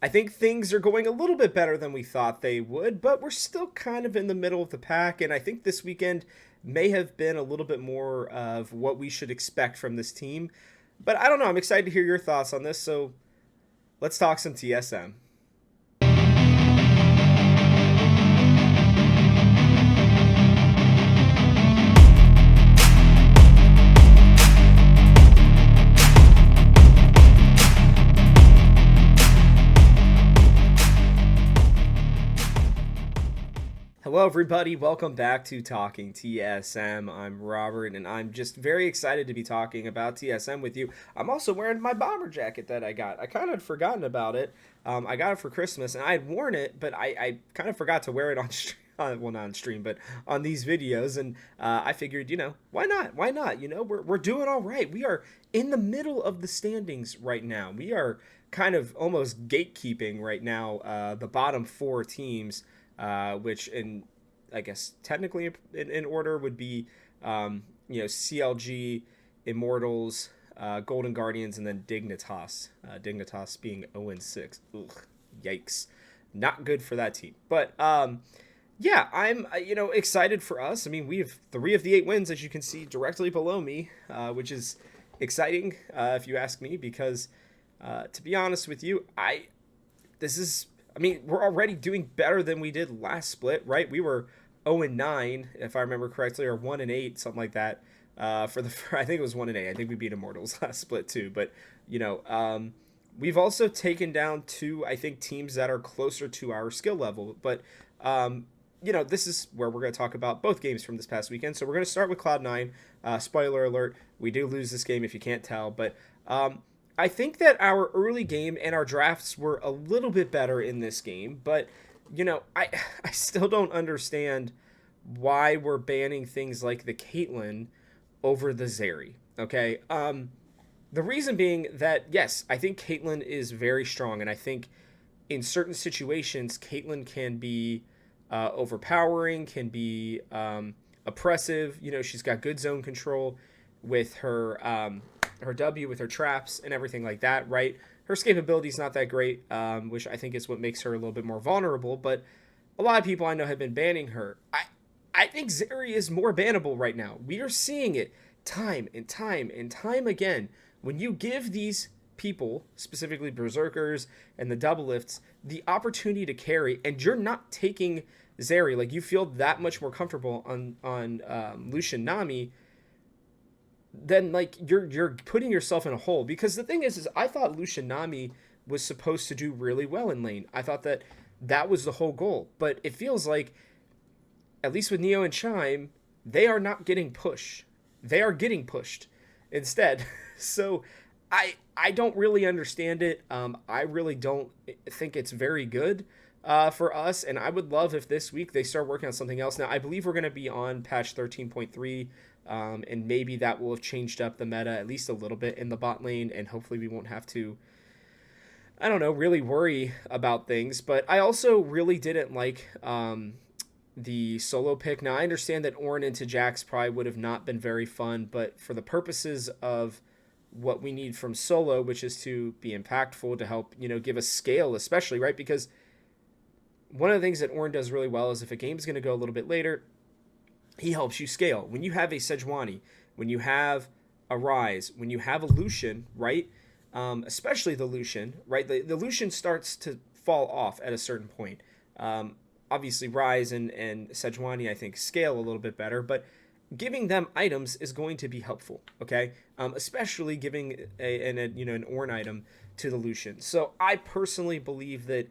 I think things are going a little bit better than we thought they would, but we're still kind of in the middle of the pack. And I think this weekend may have been a little bit more of what we should expect from this team. But I don't know. I'm excited to hear your thoughts on this. So let's talk some TSM. Hello, everybody. Welcome back to Talking TSM. I'm Robert, and I'm just very excited to be talking about TSM with you. I'm also wearing my bomber jacket that I got. I kind of had forgotten about it. I got it for Christmas, and I had worn it, but I kind of forgot to wear it on stream. Well, not on stream, but on these videos. And I figured, why not? Why not? We're doing all right. We are in the middle of the standings right now. We are kind of almost gatekeeping right now the bottom four teams which I guess technically in order would be, CLG, Immortals, Golden Guardians, and then Dignitas. Dignitas being 0-6. Ugh, yikes. Not good for that team. But, yeah, I'm, excited for us. I mean, we have 3 of the 8 wins, as you can see directly below me, which is exciting, if you ask me, because, to be honest with you, we're already doing better than we did last split, right? We were 0-9, if I remember correctly, or 1-8, something like that. I think it was 1-8. I think we beat Immortals last split too. But we've also taken down 2, I think, teams that are closer to our skill level. But this is where we're going to talk about both games from this past weekend. So we're going to start with Cloud9. Spoiler alert: we do lose this game if you can't tell, but. I think that our early game and our drafts were a little bit better in this game, but I still don't understand why we're banning things like the Caitlyn over the Zeri. Okay, the reason being that yes, I think Caitlyn is very strong, and I think in certain situations Caitlyn can be overpowering, can be oppressive. She's got good zone control with her W, with her traps and everything like that, right? Her escapability is not that great, which I think is what makes her a little bit more vulnerable, but a lot of people I know have been banning her. I think Zeri is more bannable right now. We are seeing it time and time and time again. When you give these people, specifically Berserkers and the double lifts, the opportunity to carry, and you're not taking Zeri, like you feel that much more comfortable on Lucian Nami, then like you're putting yourself in a hole. Because the thing is I thought Lucian Nami was supposed to do really well in lane. I thought that was the whole goal. But it feels like, at least with Neo and Chime, they are not getting pushed. They are getting pushed instead. So I don't really understand it. I really don't think it's very good for us, and I would love if this week they start working on something else. Now, I believe we're going to be on patch 13.3, and maybe that will have changed up the meta at least a little bit in the bot lane, and hopefully we won't have to, I don't know, really worry about things. But I also really didn't like the solo pick. Now, I understand that Ornn into Jax probably would have not been very fun, but for the purposes of what we need from solo, which is to be impactful, to help, give us scale, especially, right? Because one of the things that Ornn does really well is if a game's going to go a little bit later, he helps you scale. When you have a Sejuani, when you have a Ryze, when you have a Lucian, right? Especially the Lucian, right? The Lucian starts to fall off at a certain point. Obviously, Ryze and Sejuani, I think, scale a little bit better, but giving them items is going to be helpful, okay? Especially giving an Ornn item to the Lucian. So I personally believe that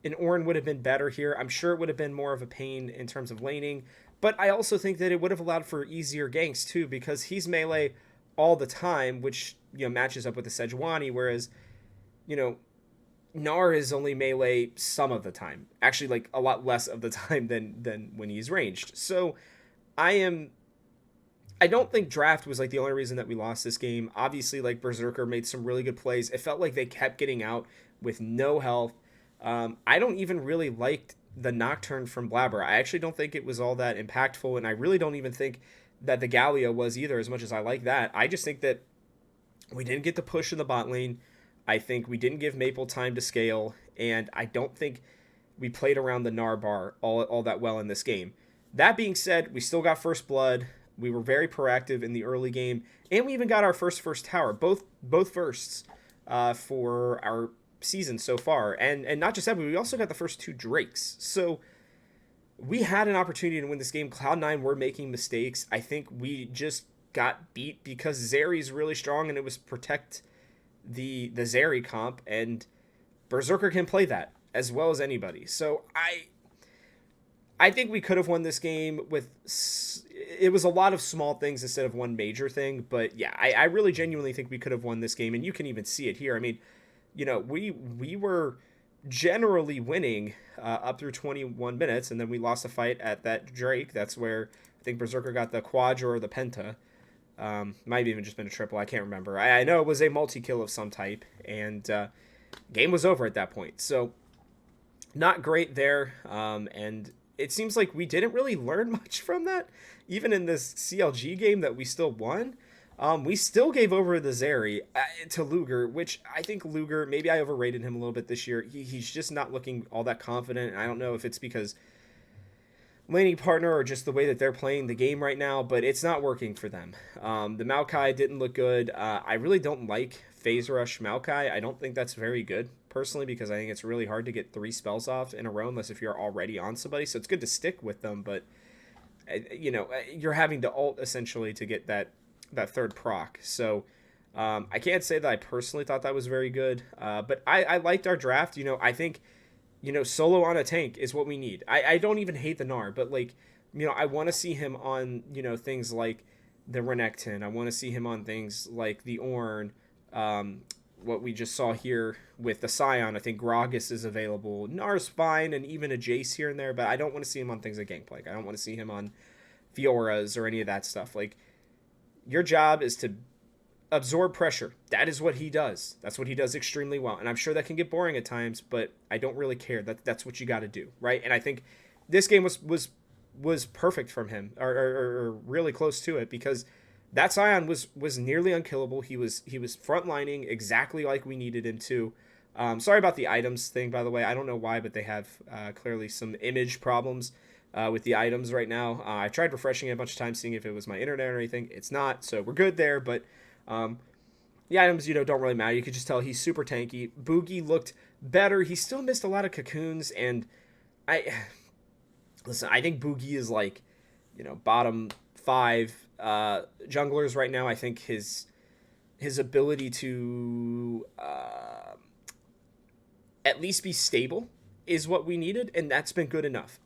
an Ornn would have been better here. I'm sure it would have been more of a pain in terms of laning, but I also think that it would have allowed for easier ganks too, because he's melee all the time, which matches up with the Sejuani, whereas Gnar is only melee some of the time, actually like a lot less of the time than when he's ranged. So I don't think draft was like the only reason that we lost this game. Obviously, like Berserker made some really good plays. It felt like they kept getting out with no health. I don't even really like the Nocturne from Blabber. I actually don't think it was all that impactful, and I really don't even think that the Galio was either, as much as I like that. I just think that we didn't get the push in the bot lane. I think we didn't give Maple time to scale, and I don't think we played around the Gnar bar all that well in this game. That being said, we still got first blood. We were very proactive in the early game, and we even got our first tower, both firsts for our season so far. And not just that, but we also got the first two drakes. So we had an opportunity to win this game. Cloud9 were making mistakes. I think we just got beat because Zeri's really strong, and it was protect the Zeri comp, and Berserker can play that as well as anybody. So I think we could have won this game with, it was a lot of small things instead of one major thing. But yeah, I really genuinely think we could have won this game, and you can even see it here. I mean, we were generally winning up through 21 minutes, and then we lost a fight at that Drake. That's where I think Berserker got the quadra or the penta. Might have even just been a triple. I can't remember. I know it was a multi-kill of some type, and game was over at that point. So not great there, and it seems like we didn't really learn much from that. Even in this CLG game that we still won, we still gave over the Zeri to Luger, which I think Luger, maybe I overrated him a little bit this year. He's just not looking all that confident. I don't know if it's because laning partner or just the way that they're playing the game right now, but it's not working for them. The Maokai didn't look good. I really don't like Phase Rush Maokai. I don't think that's very good, personally, because I think it's really hard to get 3 spells off in a row unless if you're already on somebody. So it's good to stick with them, but you're having to ult essentially to get that third proc. So I can't say that I personally thought that was very good, but I liked our draft. I think solo on a tank is what we need. I don't even hate the Gnar, but I want to see him on things like the Renekton. I want to see him on things like the Ornn. What we just saw here with the Scion, I think Gragas is available. Gnar's fine, and even a Jace here and there, but I don't want to see him on things like Gangplank. I don't want to see him on Fioras or any of that stuff. Your job is to absorb pressure. That is what he does. That's what he does extremely well. And I'm sure that can get boring at times, but I don't really care. That's what you got to do, right? And I think this game was perfect from him, or really close to it, because that Scion was nearly unkillable. He was frontlining exactly like we needed him to. Sorry about the items thing, by the way. I don't know why, but they have clearly some image problems with the items right now. I tried refreshing it a bunch of times, seeing if it was my internet or anything. It's not, so we're good there. But the items, don't really matter. You could just tell he's super tanky. Boogie looked better. He still missed a lot of cocoons, and I think Boogie is bottom 5 junglers right now. I think his ability to at least be stable is what we needed, and that's been good enough.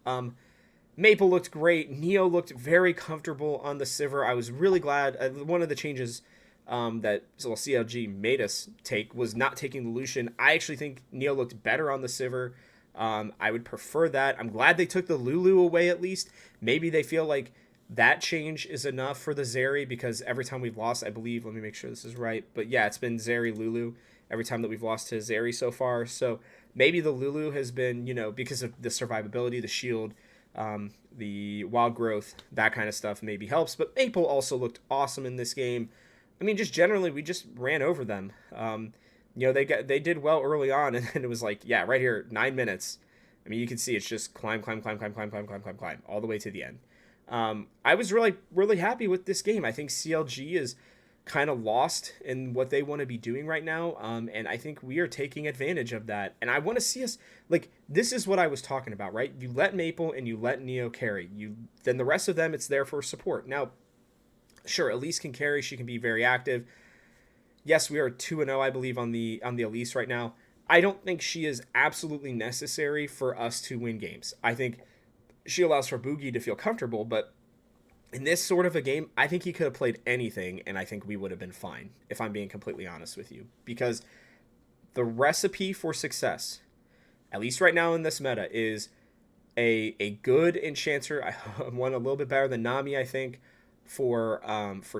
Maple looked great. Neo looked very comfortable on the Sivir. I was really glad. One of the changes that CLG made us take was not taking the Lucian. I actually think Neo looked better on the Sivir. I would prefer that. I'm glad they took the Lulu away at least. Maybe they feel like that change is enough for the Zeri, because every time we've lost, I believe, let me make sure this is right, but yeah, it's been Zeri Lulu every time that we've lost to Zeri so far. So maybe the Lulu has been, because of the survivability, the shield, the wild growth, that kind of stuff maybe helps. But Maple also looked awesome in this game. I mean, just generally, we just ran over them. They did well early on, and then it was right here, 9 minutes. I mean, you can see it's just climb all the way to the end. I was really happy with this game. I think CLG is kind of lost in what they want to be doing right now, and I think we are taking advantage of that. And I want to see us, this is what I was talking about, right? You let Maple and you let Neo carry. Then the rest of them, it's there for support. Now, sure, Elise can carry. She can be very active. Yes, we are 2-0, I believe, on the Elise right now. I don't think she is absolutely necessary for us to win games. I think she allows for Boogie to feel comfortable, but in this sort of a game, I think he could have played anything, and I think we would have been fine, if I'm being completely honest with you. Because the recipe for success, at least right now in this meta, is a good enchanter. I want a little bit better than Nami, I think, for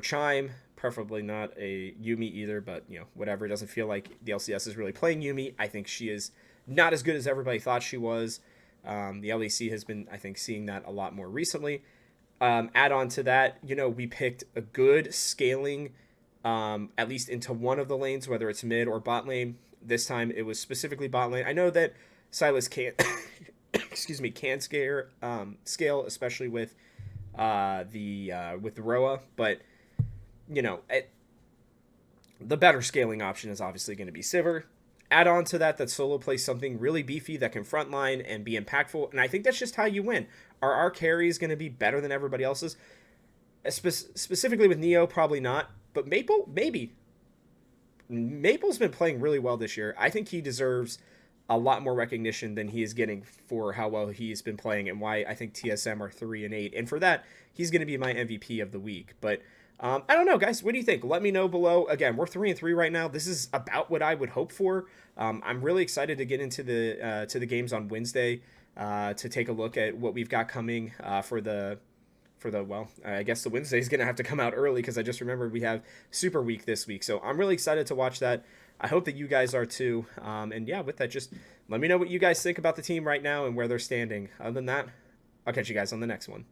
Chime. Preferably not a Yumi either, but whatever. It doesn't feel like the LCS is really playing Yumi. I think she is not as good as everybody thought she was. The LEC has been, I think, seeing that a lot more recently. Add on to that, we picked a good scaling, at least into one of the lanes, whether it's mid or bot lane. This time it was specifically bot lane. I know that Silas can't, excuse me, can scale, especially with the Roa, but you know, the better scaling option is obviously going to be Sivir. Add on to that solo plays something really beefy that can frontline and be impactful, and I think that's just how you win. Are our carries going to be better than everybody else's? Specifically with Neo, probably not, but Maple, maybe. Maple's been playing really well this year. I think he deserves a lot more recognition than he is getting for how well he's been playing and why I think TSM are 3-8. And for that, he's going to be my MVP of the week. But I don't know, guys. What do you think? Let me know below. Again, we're 3-3 right now. This is about what I would hope for. I'm really excited to get into the games on Wednesday to take a look at what we've got coming I guess the Wednesday is going to have to come out early because I just remembered we have Super Week this week. So I'm really excited to watch that. I hope that you guys are too. And yeah, with that, just let me know what you guys think about the team right now and where they're standing. Other than that, I'll catch you guys on the next one.